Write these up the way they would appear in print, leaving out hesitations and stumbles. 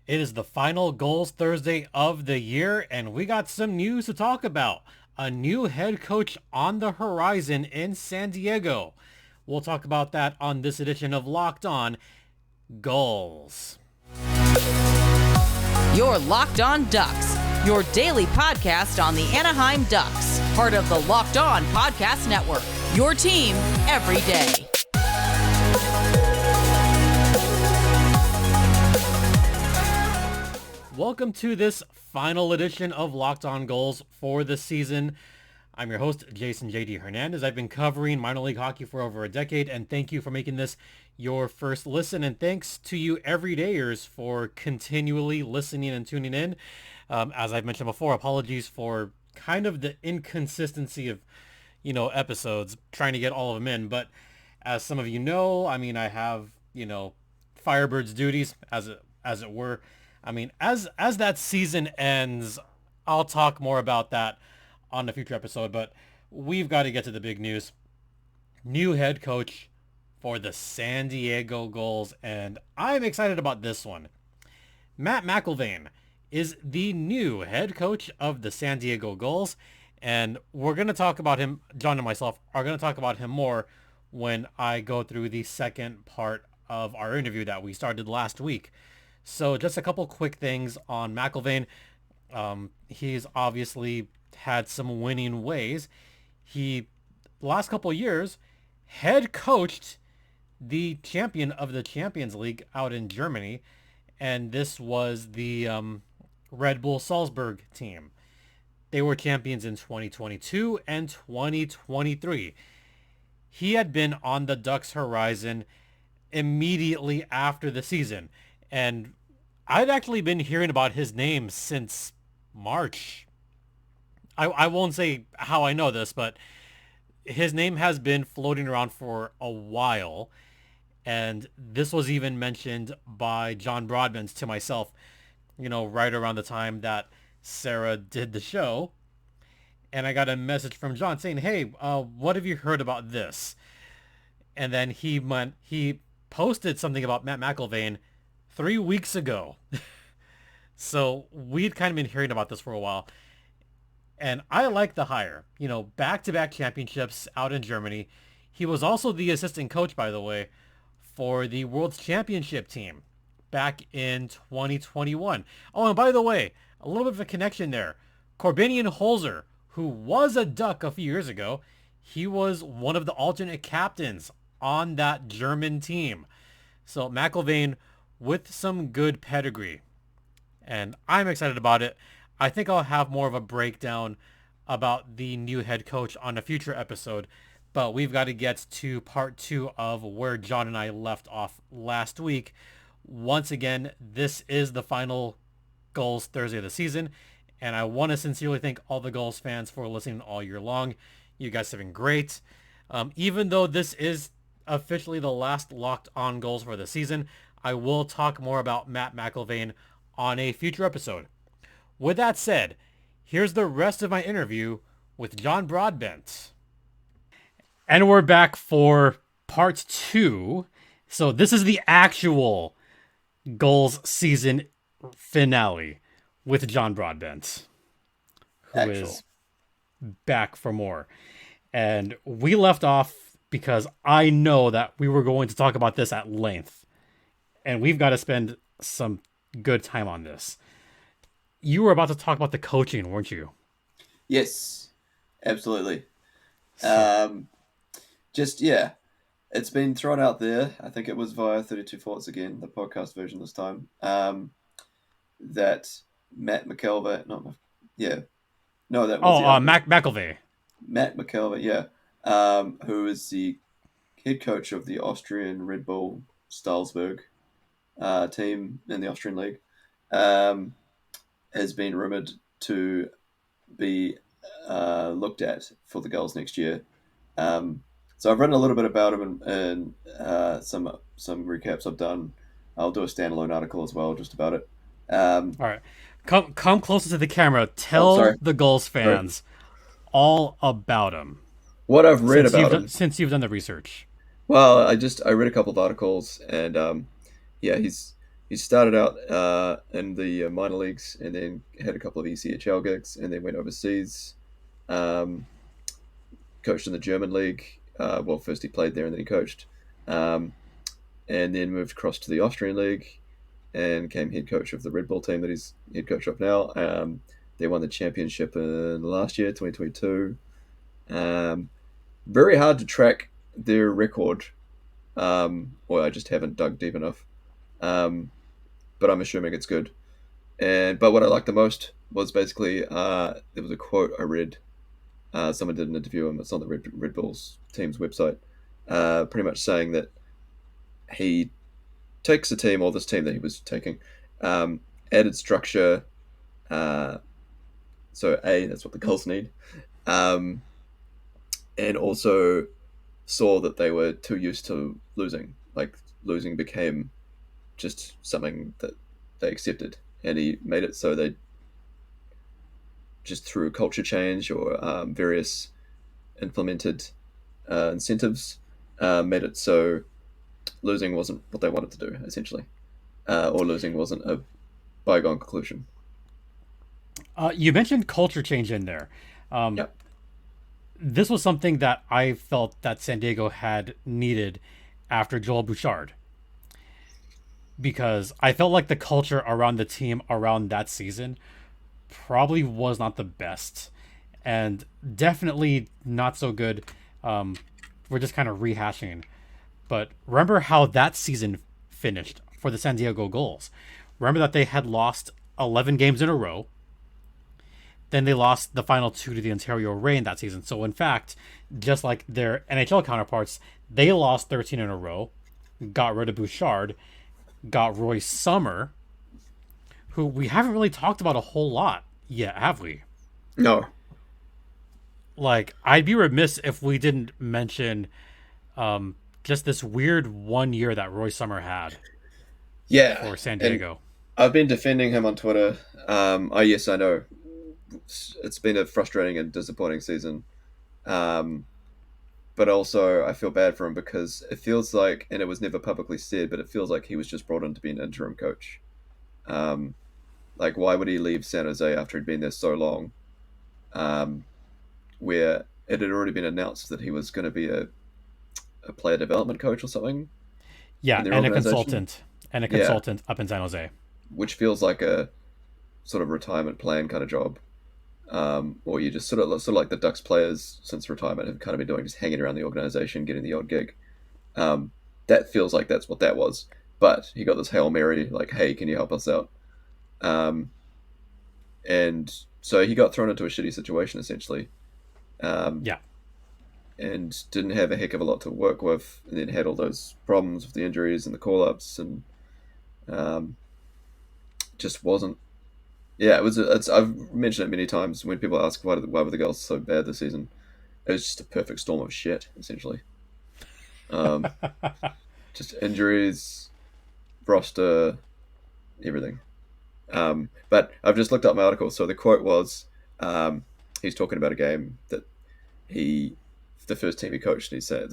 It is the final Gulls Thursday of the year, and we got some news to talk about. A new head coach on the horizon in San Diego. We'll talk about that on this edition of Locked On Gulls. You're Locked On Ducks, your daily podcast on the Anaheim Ducks, part of the Locked On Podcast Network, your team every day. Welcome to this final edition of Locked On Gulls for the season. I'm your host, Jason J.D. Hernandez. I've been covering minor league hockey for over a decade, and thank you for making this your first listen. And thanks to you everydayers for continually listening and tuning in. As I've mentioned before, apologies for kind of the inconsistency of, episodes, trying to get all of them in. But as some of you know, I have, Firebirds duties, as it were. As that season ends, I'll talk more about that on a future episode, but we've got to get to the big news. New head coach for the San Diego Gulls, and I'm excited about this one. Matt McIlvane is the new head coach of the San Diego Gulls, and we're going to talk about him, John and myself are going to talk about him more when I go through the second part of our interview that we started last week. So just a couple quick things on McIlvane. He's obviously had some winning ways. He, last couple of years, head coached the champion of the Champions League out in Germany, and this was the Red Bull Salzburg team. They were champions in 2022 and 2023. He had been on the Ducks' horizon immediately after the season. And I'd actually been hearing about his name since March. I won't say how I know this, but his name has been floating around for a while. And this was even mentioned by John Broadbent to myself, right around the time that Sarah did the show. And I got a message from John saying, hey, what have you heard about this? And then he posted something about Matt McIlvane 3 weeks ago. So we'd kind of been hearing about this for a while. And I like the hire. Back-to-back championships out in Germany. He was also the assistant coach, by the way, for the World's Championship team back in 2021. Oh, and by the way, a little bit of a connection there. Corbinian Holzer, who was a Duck a few years ago, he was one of the alternate captains on that German team. So McIlvane with some good pedigree, and I'm excited about it. I think I'll have more of a breakdown about the new head coach on a future episode, but we've got to get to part 2 of where John and I left off last week. Once again, this is the final Gulls Thursday of the season, and I want to sincerely thank all the Gulls fans for listening all year long. You guys have been great. Even though this is officially the last Locked On Gulls for the season, I will talk more about Matt McIlvane on a future episode. With that said, here's the rest of my interview with John Broadbent. And we're back for part 2. So this is the actual Gulls season finale with John Broadbent, who is back for more. And we left off because I know that we were going to talk about this at length. And we've got to spend some good time on this. You were about to talk about the coaching, weren't you? Yes, absolutely. It's been thrown out there. I think it was via 32 Thoughts again, the podcast version this time, that Matt McIlvane, McIlvane. Matt McIlvane, who is the head coach of the Austrian Red Bull Salzburg team in the Austrian League, has been rumoured to be looked at for the Gulls next year. So I've written a little bit about him and some recaps I've done. I'll do a standalone article as well, just about it. All right, come closer to the camera. Tell the Gulls fans all about him. What I've read about him since you've done the research. Well, I read a couple of articles, and he's he started out in the minor leagues and then had a couple of ECHL gigs and then went overseas. Um, Coached in the German league. Well, first he played there and then he coached. Um, and then moved across to the Austrian league and became head coach of the Red Bull team that he's head coach of now. They won the championship in last year, 2022. Very hard to track their record, or I just haven't dug deep enough. But I'm assuming it's good. But what I liked the most was basically there was a quote I read. Someone did an interview him. It's on the Red Bulls team's website. Pretty much saying that he takes a team, or this team that he was taking, added structure. So that's what the Gulls need, and also saw that they were too used to losing. Like losing became just something that they accepted, and he made it so they just through culture change or various implemented incentives made it so losing wasn't what they wanted to do, essentially, or losing wasn't a bygone conclusion. You mentioned culture change in there. Yep. This was something that I felt that San Diego had needed after Joel Bouchard, because I felt like the culture around the team around that season probably was not the best, and definitely not so good. We're just kind of rehashing, but remember how that season finished for the San Diego Gulls. Remember that they had lost 11 games in a row. Then they lost the final 2 to the Ontario Reign that season. So in fact, just like their NHL counterparts, they lost 13 in a row, got rid of Bouchard, got Roy Summer, who we haven't really talked about a whole lot yet, have we? No. Like, I'd be remiss if we didn't mention just this weird 1 year that Roy Summer had for San Diego. I've been defending him on Twitter. Yes, I know. It's been a frustrating and disappointing season. But also, I feel bad for him because it feels like, and it was never publicly said, but it feels like he was just brought in to be an interim coach. Like, why would he leave San Jose after he'd been there so long? Where it had already been announced that he was going to be a player development coach or something. Yeah, and a consultant. Up in San Jose. Which feels like a sort of retirement plan kind of job. Or you just sort of like the Ducks players since retirement have kind of been doing, just hanging around the organization, getting the odd gig. That feels like that's what that was. But he got this Hail Mary, like, hey, can you help us out? And so he got thrown into a shitty situation, essentially. Yeah. And didn't have a heck of a lot to work with, and then had all those problems with the injuries and the call-ups, and just wasn't. Yeah, I've mentioned it many times when people ask why were the Gulls so bad this season. It was just a perfect storm of shit, essentially. Just injuries, roster, everything. But I've just looked up my article. So the quote was, he's talking about a game that the first team he coached, and he said,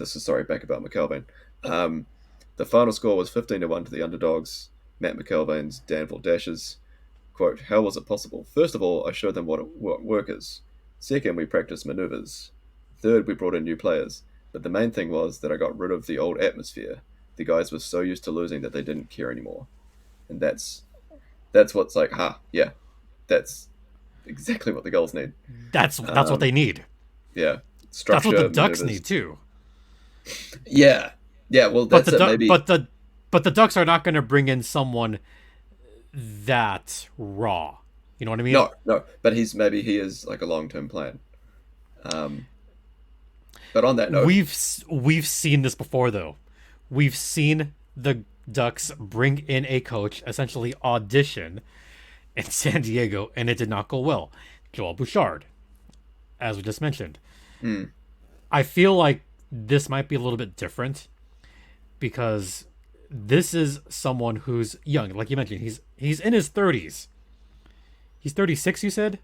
back about McIlvane. The final score was 15-1 to the underdogs, Matt McIlvane's Danville Dashes. Quote, how was it possible? First of all, I showed them what work is. Second, we practiced maneuvers. Third, we brought in new players. But the main thing was that I got rid of the old atmosphere. The guys were so used to losing that they didn't care anymore. And that's what's like, yeah, that's exactly what the Gulls need. That's what they need. Yeah. Structure, that's what the Ducks maneuvers. need too. Yeah. Well, that's maybe. But the Ducks are not going to bring in someone that raw. You know what I mean? No. But he is like a long-term plan. But on that note, we've seen this before, though. We've seen the Ducks bring in a coach, essentially audition in San Diego, and it did not go well. Joel Bouchard, as we just mentioned. I feel like this might be a little bit different because this is someone who's young. Like you mentioned, he's in his 30s. He's 36, you said?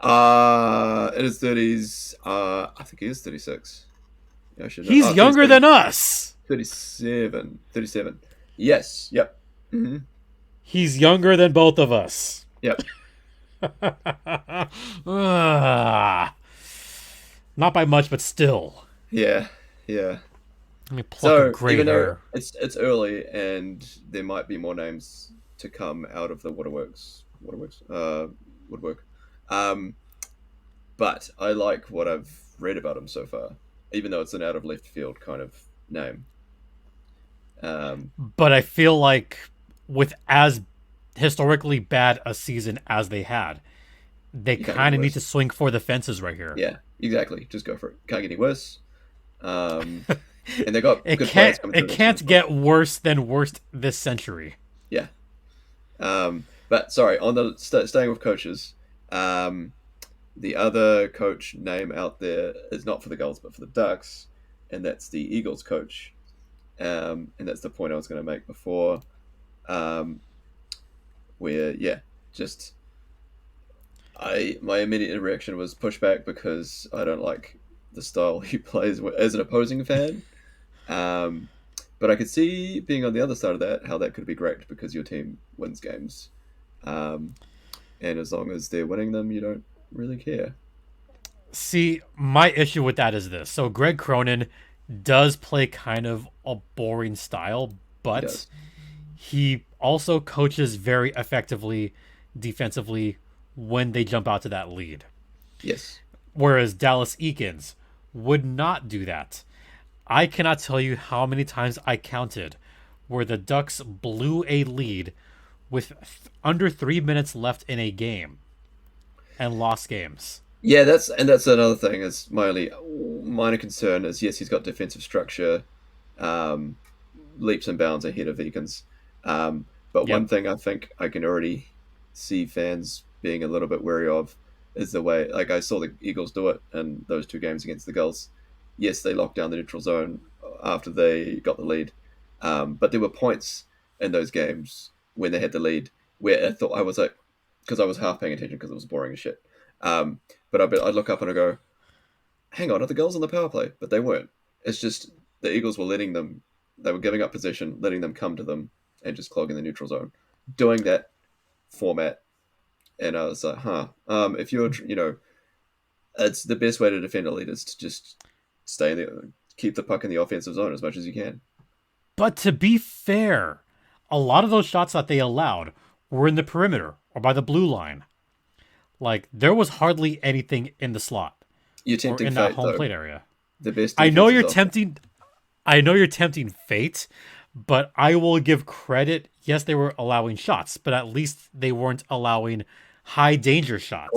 In his 30s. I think he is 36. Yeah, he's younger than us. 37. Yes. Yep. Mm-hmm. He's younger than both of us. Yep. Not by much, but still. Yeah. Yeah. Let me pluck a So gray even though hair. it's early and there might be more names to come out of the woodwork, um, but I like what I've read about him so far, even though it's an out of left field kind of name. Um, But I feel like with as historically bad a season as they had, they you can't get any kind of need to worse. swing for the fences right here. Yeah, exactly. Just go for it. Can't get any worse. Um, and they got It good players can't coming it through next year as can't well. get worse than worst this century. Yeah. But sorry, on the staying with coaches, um, the other coach name out there is not for the Gulls but for the Ducks, and that's the Eagles coach. And that's the point I was going to make before, um, where just my immediate reaction was pushback because I don't like the style he plays as an opposing fan. Um, but I could see being on the other side of that how that could be great because your team wins games, um, and as long as they're winning them, you don't really care. See, my issue with that is this. So Greg Cronin does play kind of a boring style, He but does. he also coaches very effectively defensively when they jump out to that lead. Yes. Whereas Dallas Eakins would not do that. I cannot tell you how many times I counted where the Ducks blew a lead with under 3 minutes left in a game and lost games. Yeah, that's another thing. Is my only minor concern is yes, he's got defensive structure, um, leaps and bounds ahead of Eakins. But one Yep. thing I think I can already see fans being a little bit wary of is the way, like I saw the Eagles do it in those two games against the Gulls. Yes, they locked down the neutral zone after they got the lead, but there were points in those games when they had the lead where I thought I was like, because I was half paying attention because it was boring as shit. Um, but I'd look up and I go, hang on, are the Gulls on the power play? But they weren't. It's just the Eagles were letting them, they were giving up possession, letting them come to them, and just clogging the neutral zone. Doing that format, and I was like, if you're, it's the best way to defend a lead is to just stay in the, keep the puck in the offensive zone as much as you can. But to be fair, a lot of those shots that they allowed were in the perimeter or by the blue line. Like there was hardly anything in the slot You're or tempting in that fate, home though. plate area. The best I know defense is you're offense. tempting I know you're tempting fate, but I will give credit. Yes, they were allowing shots, but at least they weren't allowing high danger shots.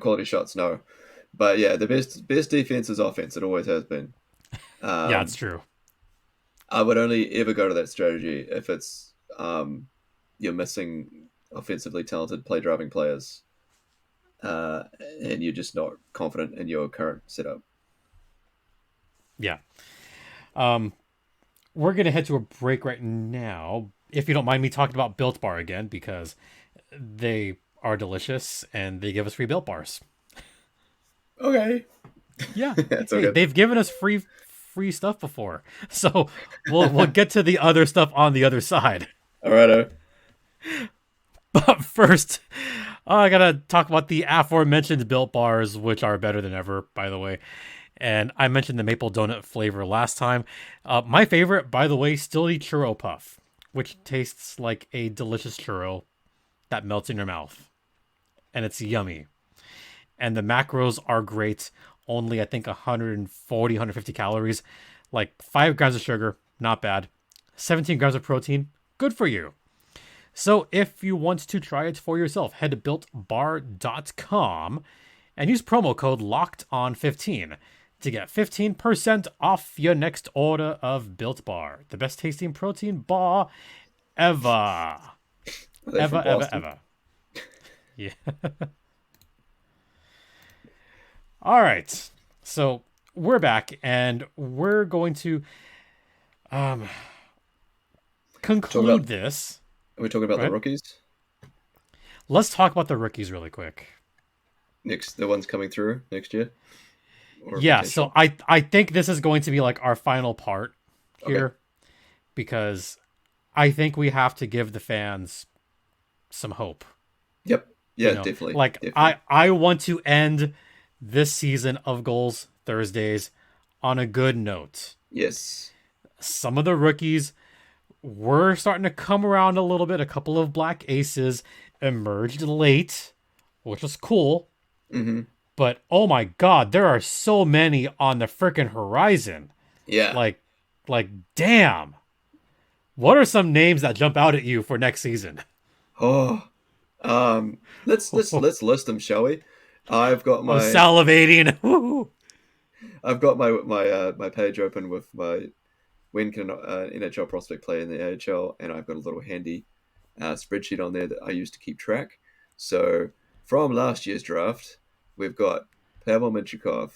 Quality shots, no. But yeah, the best defense is offense. It always has been. Yeah, it's Um, true. I would only ever go to that strategy if it's you're missing offensively talented play driving players, uh, and you're just not confident in your current setup. Yeah. Um, we're gonna head to a break right now. If you don't mind me talking about Built Bar again, because they are delicious and they give us free Built Bars. Okay, Yeah. that's all Hey, good. they've given us free stuff before. So we'll get to the other stuff on the other side. All right. But first, I gotta talk about the aforementioned Built Bars, which are better than ever, by the way. And I mentioned the maple donut flavor last time. My favorite, by the way, still the churro puff, which tastes like a delicious churro that melts in your mouth. And it's yummy. And the macros are great. Only, I think, 140, 150 calories. Like 5 grams of sugar, not bad. 17 grams of protein, good for you. So if you want to try it for yourself, head to builtbar.com and use promo code LOCKEDON15 to get 15% off your next order of Built Bar. The best tasting protein bar ever. Are they Ever, from ever, Boston? ever. Yeah. All right. So we're back and we're going to um, conclude about- this. Are we talking about Go the ahead. rookies Let's talk about the rookies really quick. next? The ones coming through next year. Or Yeah, potential? so I think this is going to be like our final part here because I think we have to give the fans some hope. Yep. Yeah, You know, definitely. like Definitely. I want to end this season of Gulls Thursdays on a good note. Yes. Some of the rookies were starting to come around a little bit. A couple of black aces emerged late, which was cool. Mm-hmm. But oh my god, there are so many on the freaking horizon. Yeah. Like, like, damn. What are some names that jump out at you for next season? Oh. Let's list them, shall we? I've got I'm my salivating. Woo. I've got my page open with my when can NHL prospect play in the AHL, and I've got a little handy spreadsheet on there that I use to keep track. So from last year's draft, we've got Pavel Minchikov,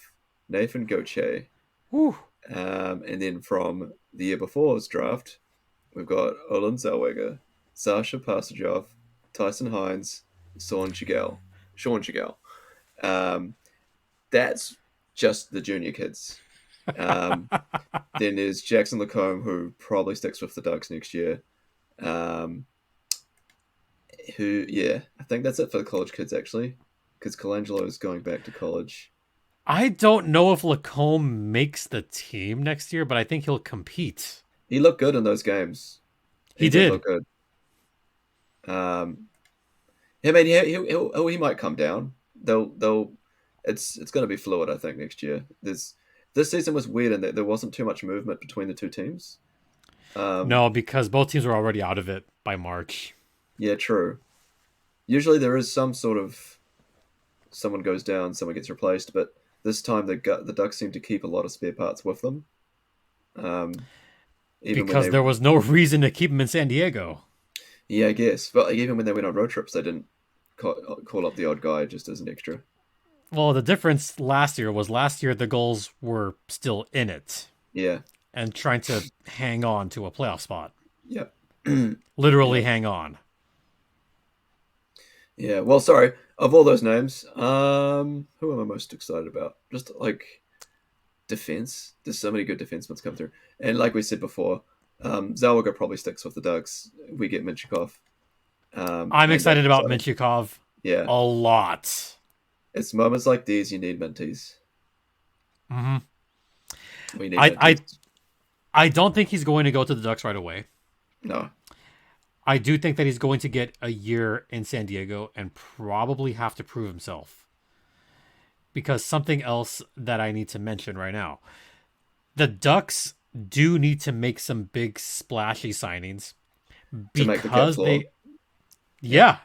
Nathan Gauthier, Woo. and then from the year before's draft, we've got Olin Zellweger, Sasha Pasajov, Tyson Hines, Sean Chagall. Um, that's just the junior kids. Um, then there's Jackson Lacombe, who probably sticks with the Ducks next year. I think that's it for the college kids, actually, because Colangelo is going back to college. I don't know if Lacombe makes the team next year, but I think he'll compete. He looked good in those games. He did did. look good. I mean, he might come down. It's going to be fluid, I think, next year. This season was weird in that there wasn't too much movement between the two teams. No, because both teams were already out of it by March. Yeah, true. Usually there is some sort of someone goes down, someone gets replaced, but this time the Ducks seem to keep a lot of spare parts with them. Even Because there was no reason to keep him in San Diego. Yeah, I guess. But even when they went on road trips, they didn't call up the odd guy just as an extra. Well, the difference last year the Gulls were still in it. Yeah. And trying to hang on to a playoff spot. Yep. Literally hang on. Yeah, well, sorry. Of all those names, who am I most excited about? Just like defense. There's so many good defensemen come through. And like we said before, Zellweger probably sticks with the Ducks. We get Minchikov. I'm excited about Minchikov. Yeah. A lot. It's moments like these you need Minties. Mm-hmm. We need Minties. I don't think he's going to go to the Ducks right away. No. I do think that he's going to get a year in San Diego and probably have to prove himself. Because something else that I need to mention right now. The Ducks do need to make some big splashy signings. Because they... Yeah.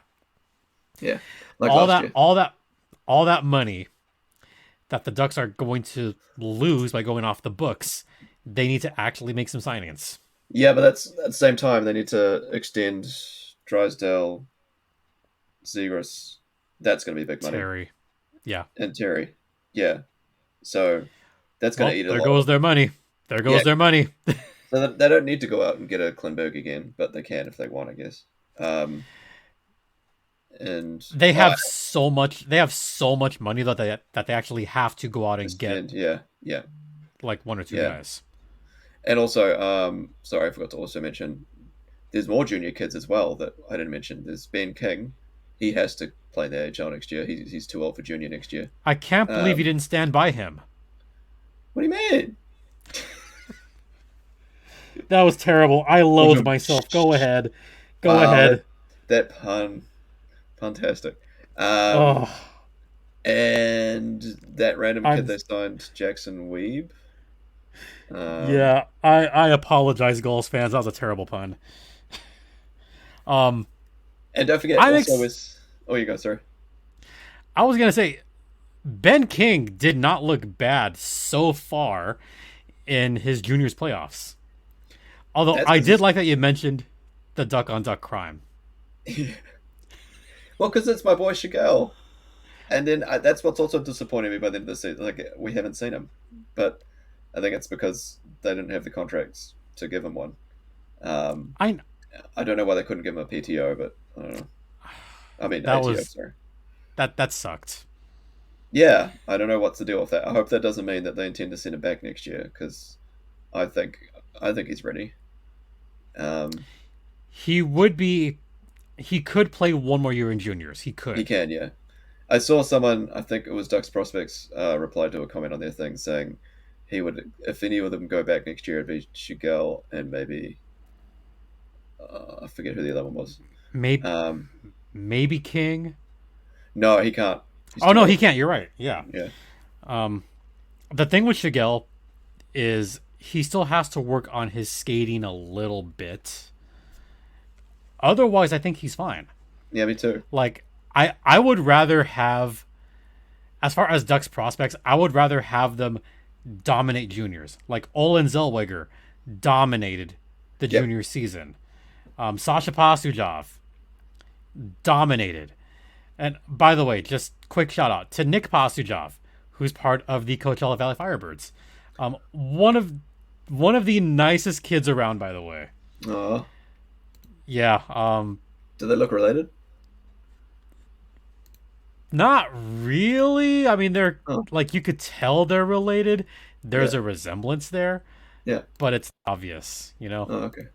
Yeah. Like all that money that the Ducks are going to lose by going off the books, they need to actually make some signings. Yeah, but that's at the same time they need to extend Drysdale, Zegras. That's going to be big money. Terry. Yeah. And Terry. Yeah. So that's going to eat a lot. There goes their money. There goes their money. So they don't need to go out and get a Klinberg again, but they can if they want, I guess. And they have so much money that they actually have to go out and get like one or two guys. And also, sorry, I forgot to also mention, there's more junior kids as well that I didn't mention. There's Ben King. He has to play the AHL next year. He's too old for junior next year. I can't believe you didn't stand by him. What do you mean? That was terrible. I loathe myself. Go ahead. Go ahead. That pun. Fantastic. And that random kid they signed, Jackson Weeb. Yeah, I apologize, Gulls fans. That was a terrible pun. And don't forget, you go, sorry. I was going to say, Ben King did not look bad so far in his juniors playoffs. Although I did like that you mentioned the duck-on-duck crime. Well, because it's my boy Chagall. And then that's what's also disappointing me by the end of the season. Like, we haven't seen him. But I think it's because they didn't have the contracts to give him one. I don't know why they couldn't give him a PTO, but I don't know. I mean, ATO, sorry. That sucked. Yeah, I don't know what's the deal with that. I hope that doesn't mean that they intend to send him back next year, because I think he's ready. He would be. He could play one more year in juniors. He could. He can, yeah. I saw someone, I think it was Ducks Prospects, reply to a comment on their thing saying he would, if any of them go back next year, it'd be Shigel and maybe I forget who the other one was. Maybe Um, maybe King. no, he can't. He's Oh too no, old. he can't. You're right. Yeah. Yeah, The thing with Shigel is he still has to work on his skating a little bit. Otherwise, I think he's fine. yeah, me too. Like I would rather have, as far as Ducks prospects, I would rather have them dominate juniors. Like Olin Zellweger dominated the Yep. junior season. Sasha Pasujov dominated. And by the way, just quick shout out to Nick Pasujov, who's part of the Coachella Valley Firebirds. One of the nicest kids around, by the way. Oh, Yeah. do they look related? Not really. I mean, they're Oh, like you could tell they're related. There's yeah, a resemblance there, yeah. but it's obvious, you know. Oh, okay.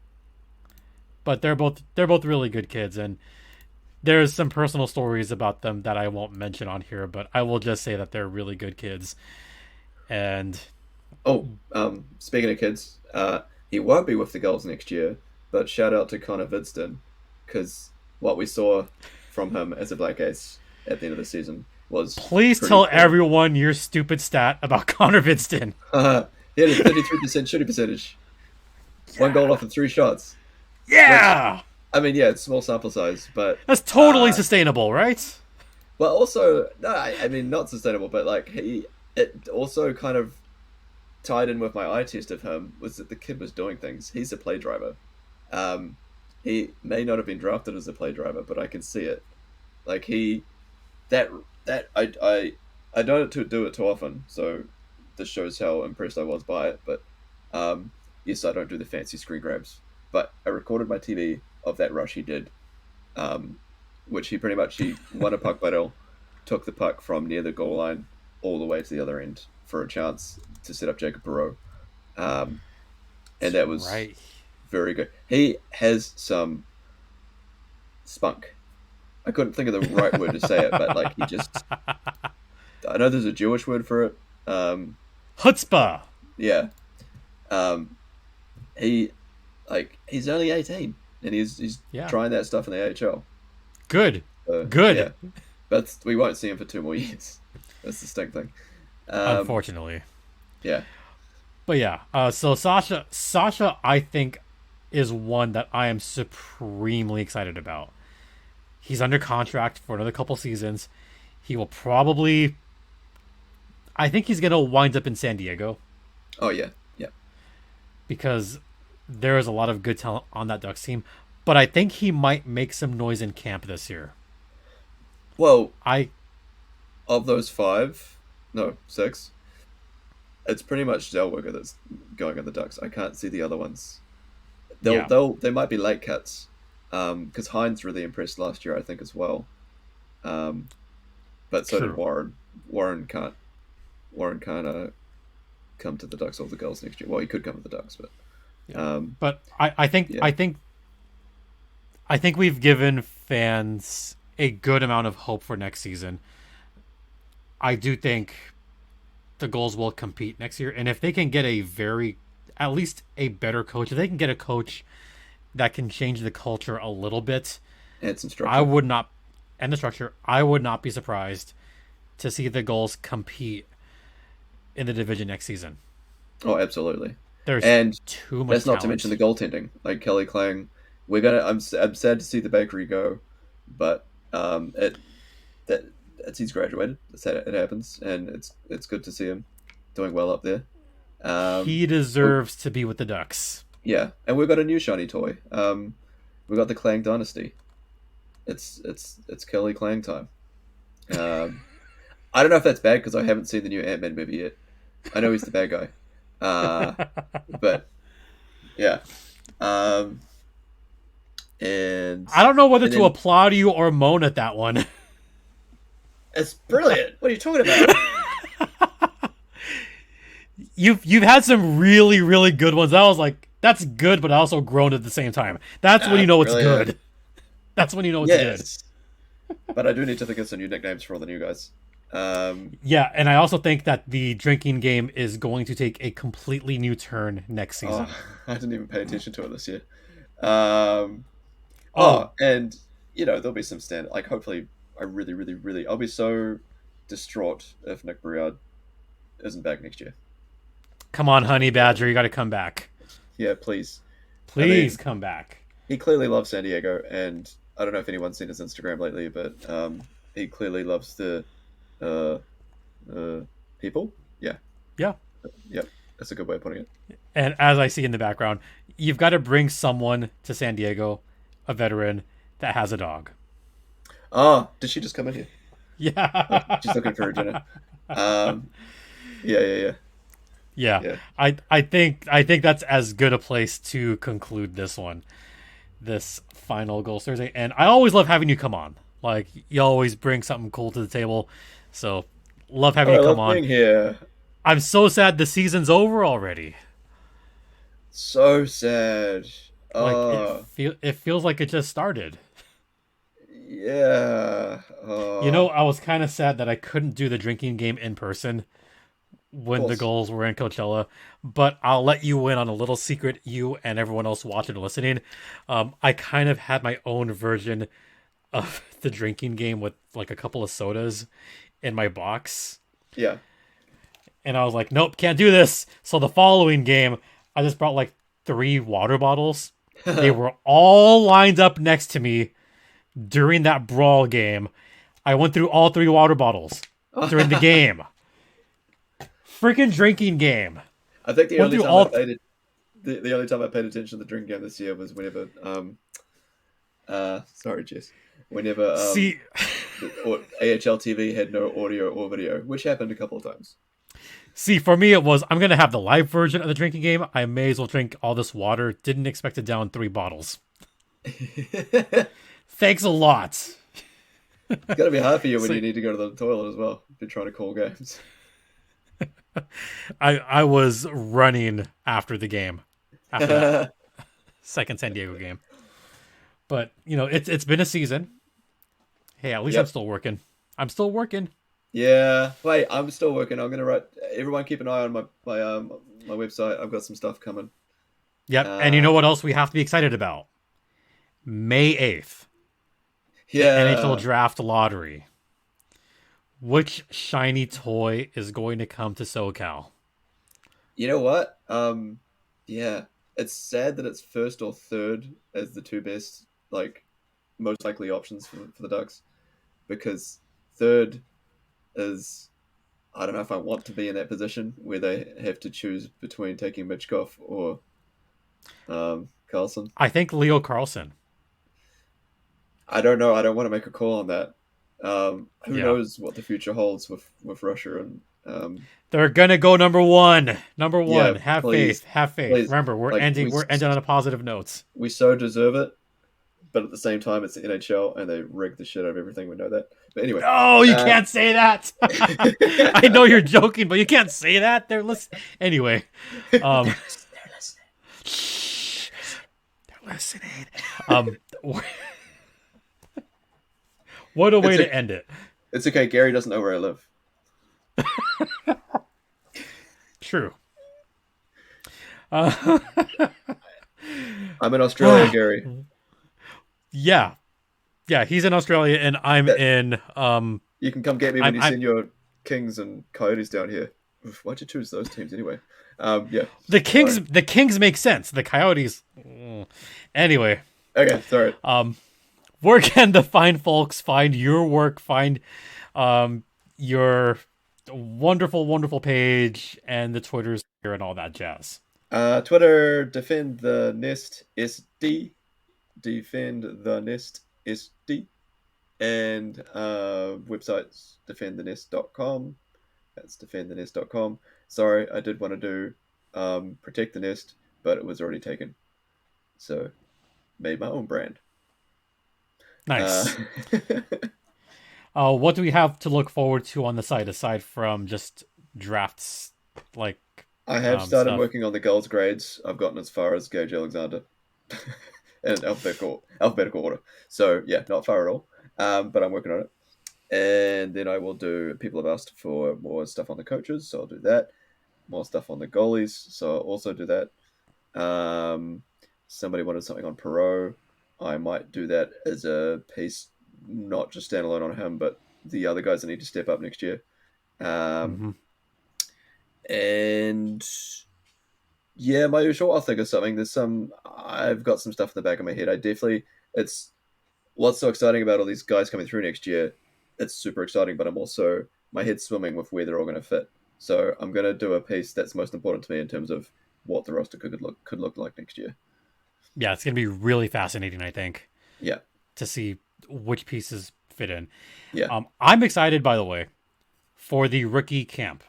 But they're both really good kids, and there's some personal stories about them that I won't mention on here, but I will just say that they're really good kids. And Oh, speaking of kids, he won't be with the Gulls next year, but shout out to Connor Vidston, because what we saw from him as a Black Ace at the end of the season was please pretty tell cool. everyone your stupid stat about Connor Vidston. He had a 33% shooting percentage. One goal off of 3 shots. Yeah, I mean, yeah, it's small sample size, but that's totally sustainable, right? well, also no, I mean not sustainable, but like it also kind of tied in with my eye test of him was that the kid was doing things. He's a play driver. He may not have been drafted as a play driver, but I can see it. Like that I don't do it too often, so this shows how impressed I was by it. But yes, I don't do the fancy screen grabs, but I recorded my TV of that rush he did, which he won a puck battle, took the puck from near the goal line all the way to the other end for a chance to set up Jacob Perreault, and that was Right. very good. He has some spunk. I couldn't think of the right word to say it, but like he just, I know there's a Jewish word for it. Chutzpah. Yeah. He's only 18 and he's Yeah. trying that stuff in the AHL. Good. So, Good. Yeah. But we won't see him for 2 more years. That's the stink thing. Unfortunately. Yeah. But yeah, so Sasha, I think, is one that I am supremely excited about. He's under contract for another couple seasons. He will probably, I think he's gonna wind up in San Diego Oh yeah. Yeah. because there is a lot of good talent on that Ducks team. But I think he might make some noise in camp this year. Well, I of those 6, it's pretty much Zellweger that's going on the Ducks. I can't see the other ones. Yeah. They might be late cuts, because Hines really impressed last year, I think, as well. But so did True. Warren. Warren can't come to the Ducks or the Gulls next year. Well, he could come to the Ducks, but But I think Yeah. I think we've given fans a good amount of hope for next season. I do think the Gulls will compete next year, and if they can get at least a better coach, if they can get a coach that can change the culture a little bit, add some structure. I would not be surprised to see the Gulls compete in the division next season. Oh, absolutely. There's And too much that's not to talent. mention the goaltending, like Kelly Klang. I'm sad to see the Bakery go, but he's graduated. It happens, and it's good to see him doing well up there. He deserves to be with the Ducks. Yeah, and we've got a new shiny toy. We've got the Klang Dynasty. It's Kelly Klang time. I don't know if that's bad because I haven't seen the new Ant-Man movie yet. I know he's the bad guy, but yeah. And I don't know whether and to then- applaud you or moan at that one. It's brilliant. What are you talking about? You've had some really, really good ones. I was like, That's good, but also grown at the same time. That's when you know it's Brilliant. good. That's when you know it's good. Yes. But I do need to think of some new nicknames for all the new guys. Yeah, and I also think that the drinking game is going to take a completely new turn next season. I didn't even pay attention to it this year. Um, Oh, and there'll be some hopefully, I really, really, really, I'll be so distraught if Nick Briard isn't back next year. come on, Honey Badger, you got to come back. Yeah, please. Please come back. He clearly loves San Diego, and I don't know if anyone's seen his Instagram lately, but he clearly loves the people. Yeah, Yeah. yep, that's a good way of putting it. And as I see in the background, you've got to bring someone to San Diego, a veteran that has a dog. Oh, did she just come in here? Yeah. She's looking for her dinner. Yeah. Yeah. I think that's as good a place to conclude this one. This final Gulls Thursday. And I always love having you come on. Like, you always bring something cool to the table. So, love having you come on. Being here. I'm so sad the season's over already. So sad. Like, it feels like it just started. Yeah. I was kind of sad that I couldn't do the drinking game in person when the Gulls were in Coachella, but I'll let you in on a little secret, you and everyone else watching and listening. I kind of had my own version of the drinking game with like a couple of sodas in my box. Yeah. And I was like, nope, can't do this. So the following game, I just brought like 3 water bottles. They were all lined up next to me during that brawl game. I went through all 3 water bottles during the game. Freaking drinking game. I think the only time I paid attention to the drinking game this year was whenever sorry Jess, whenever See, AHL TV had no audio or video, which happened a couple of times. See, for me it was, I'm going to have the live version of the drinking game. I may as well drink all this water. Didn't expect to down 3 bottles. Thanks a lot. It's got to be hard for you when you need to go to the toilet as well if you're trying to call games. I was running after the game, after that second San Diego game. But, it's been a season. Hey, at least I'm still working. Yeah. Wait, I'm still working. I'm going to write. Everyone keep an eye on my website. I've got some stuff coming. Yep. And you know what else we have to be excited about? May 8th. Yeah. NHL Draft Lottery. Which shiny toy is going to come to SoCal? You know what? Yeah. It's sad that it's first or third as the 2 best, most likely options for the Ducks. Because third is, I don't know if I want to be in that position where they have to choose between taking Michkov or Carlson. I think Leo Carlson. I don't know. I don't want to make a call on that. Who knows what the future holds with Russia and they're gonna go number one. Yeah, have please, faith. please. Remember, we're ending on a positive note. We so deserve it, but at the same time, it's the NHL and they rig the shit out of everything. We know that. But anyway, oh, you can't say that. I know you're joking, but you can't say that. They're listening anyway. They're listening. What a way to end it. It's okay. Gary doesn't know where I live. True. I'm in Australia, Gary. Yeah, he's in Australia, and I'm in. You can come get me when you send your Kings and Coyotes down here. Why'd you choose those teams anyway? Yeah. The Kings make sense. The Coyotes. Anyway. Okay, sorry. Where can the fine folks find your work? Find your wonderful, wonderful page and the Twitters here and all that jazz. Twitter, defend the nest SD. Defend the nest SD. And websites, defendthenest.com. That's defendthenest.com. Sorry, I did want to do protect the nest, but it was already taken. So, made my own brand. Nice. What do we have to look forward to on the site aside from just drafts, like I have started stuff. working on the Gulls grades. I've gotten as far as Gage Alexander in alphabetical order. So yeah, not far at all. But I'm working on it. And then I will do. People have asked for more stuff on the coaches, so I'll do that. More stuff on the goalies, so I'll also do that. Somebody wanted something on Perot. I might do that as a piece, not just standalone on him, but the other guys that need to step up next year. Um, Hmm. and yeah, my usual. I'll think of something. I've got some stuff in the back of my head. It's what's so exciting about all these guys coming through next year. It's super exciting, but my head's swimming with where they're all going to fit. So I'm going to do a piece that's most important to me in terms of what the roster could look like next year. Yeah, it's gonna be really fascinating, I think, Yeah, to see which pieces fit in. yeah. I'm excited, by the way, for the rookie camp.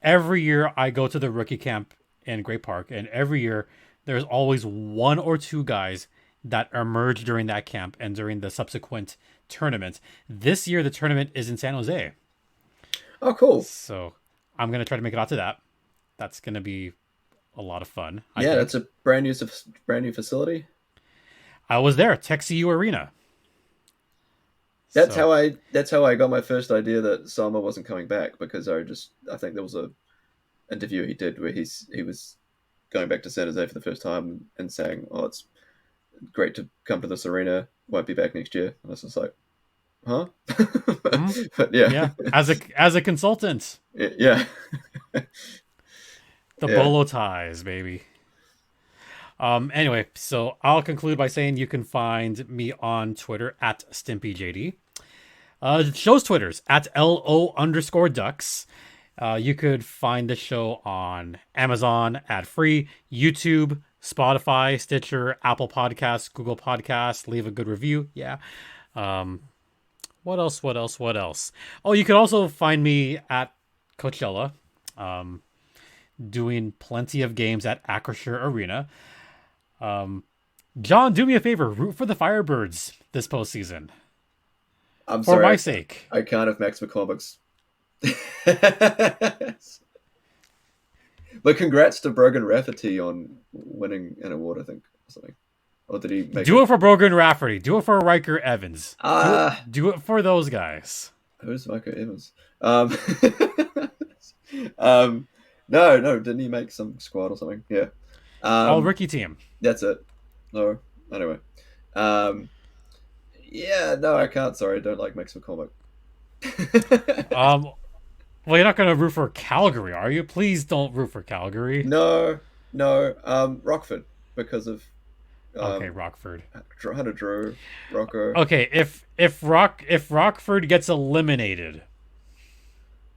Every year I go to the rookie camp in Great Park, and every year there's always one or two guys that emerge during that camp and during the subsequent tournament. This year the tournament is in San Jose, Oh, cool. so I'm gonna try to make it out to that. That's gonna be a lot of fun, I Yeah, think. that's a brand new facility. I was there, TexCU Arena. That's So, how I got my first idea that Salma wasn't coming back because I think there was a interview he did where he was going back to San Jose for the first time and saying, "Oh, it's great to come to this arena. Won't be back next year." And I was just like, "Huh?" mhm, But yeah, yeah, as a consultant, yeah, the yeah. bolo ties, baby. Anyway, so I'll conclude by saying you can find me on Twitter at StimpyJD. The show's Twitter's at LO_ducks. You could find the show on Amazon ad free, YouTube, Spotify, Stitcher, Apple Podcasts, Google Podcasts. Leave a good review. Yeah. Um, what else? What else? What else? Oh, you could also find me at Coachella, doing plenty of games at Acrisure Arena. John, do me a favor, root for the Firebirds this postseason I'm for sorry, my sake. I can't have Max McCormick's. But congrats to Brogan Rafferty on winning an award, I think, or something. Or did he make Do it? it for Brogan Rafferty. Do it for Riker Evans. Ah, Do it for those guys. who's Michael Evans? Um, no, didn't he make some squad or something? Yeah. All Um, rookie team. that's it. No, anyway. Um, yeah, no, I can't. Sorry, I don't like Max McCormick. Um, well, you're not going to root for Calgary, are you? Please don't root for Calgary. No, no, Rockford because of Okay, um, Rockford. Hunter Drew, Rocco. Okay, if Rockford gets eliminated,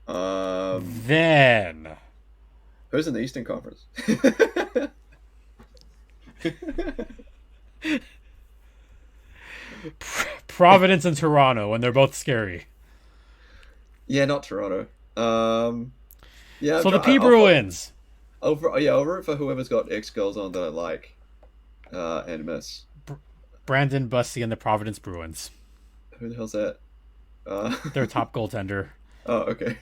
Um, then who's in the Eastern Conference? Providence and Toronto, and they're both scary. Yeah, not Toronto. Yeah, So the P Bruins. I'll root for whoever's got X goals on that I like, and miss. Brandon Bussey and the Providence Bruins. Who the hell's that? Uh, Their top goaltender. oh, okay.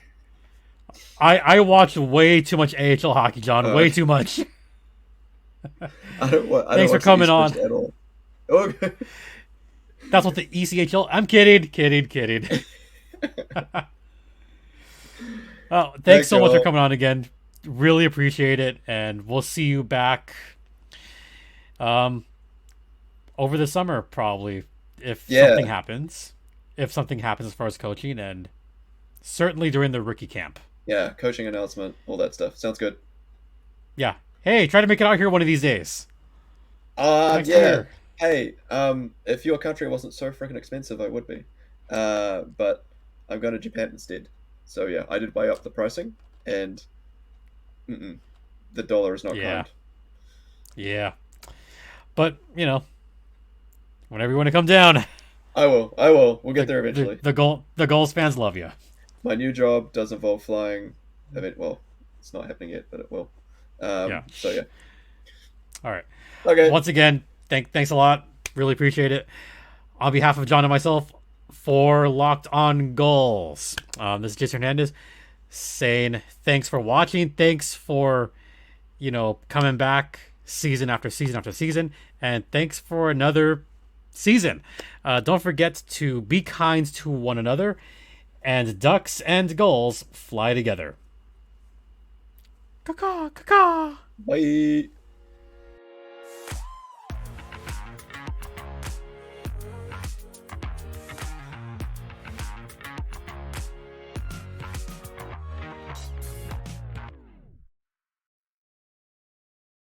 I watch way too much AHL hockey, John. Way Okay. too much. I don't Thanks for watch the coming East on. Coast at all. Okay. That's what the ECHL. I'm kidding. Oh, thanks so much for Joel. coming on again. Really appreciate it, and we'll see you back over the summer probably if Yeah. something happens. If something happens as far as coaching, and certainly during the rookie camp. Yeah, coaching announcement, all that stuff. Sounds good. Yeah. Hey, try to make it out here one of these days. Next Yeah. year. Hey, if your country wasn't so freaking expensive, I would be. But I'm going to Japan instead. So yeah, I did weigh up the pricing, and the dollar is not Yeah. kind. Yeah. But, whenever you want to come down, I will. We'll get there the, eventually. the Gulls fans love you. My new job does involve flying. Well, it's not happening yet, but it will. Yeah. So yeah. All right. Okay. Once again, thanks a lot. Really appreciate it. On behalf of John and myself, for Locked On Gulls, this is Jason Hernandez. saying thanks for watching. Thanks for, coming back season after season after season. And thanks for another season. Don't forget to be kind to one another. And Ducks and Gulls fly together. Caw-caw, caw-caw. Bye.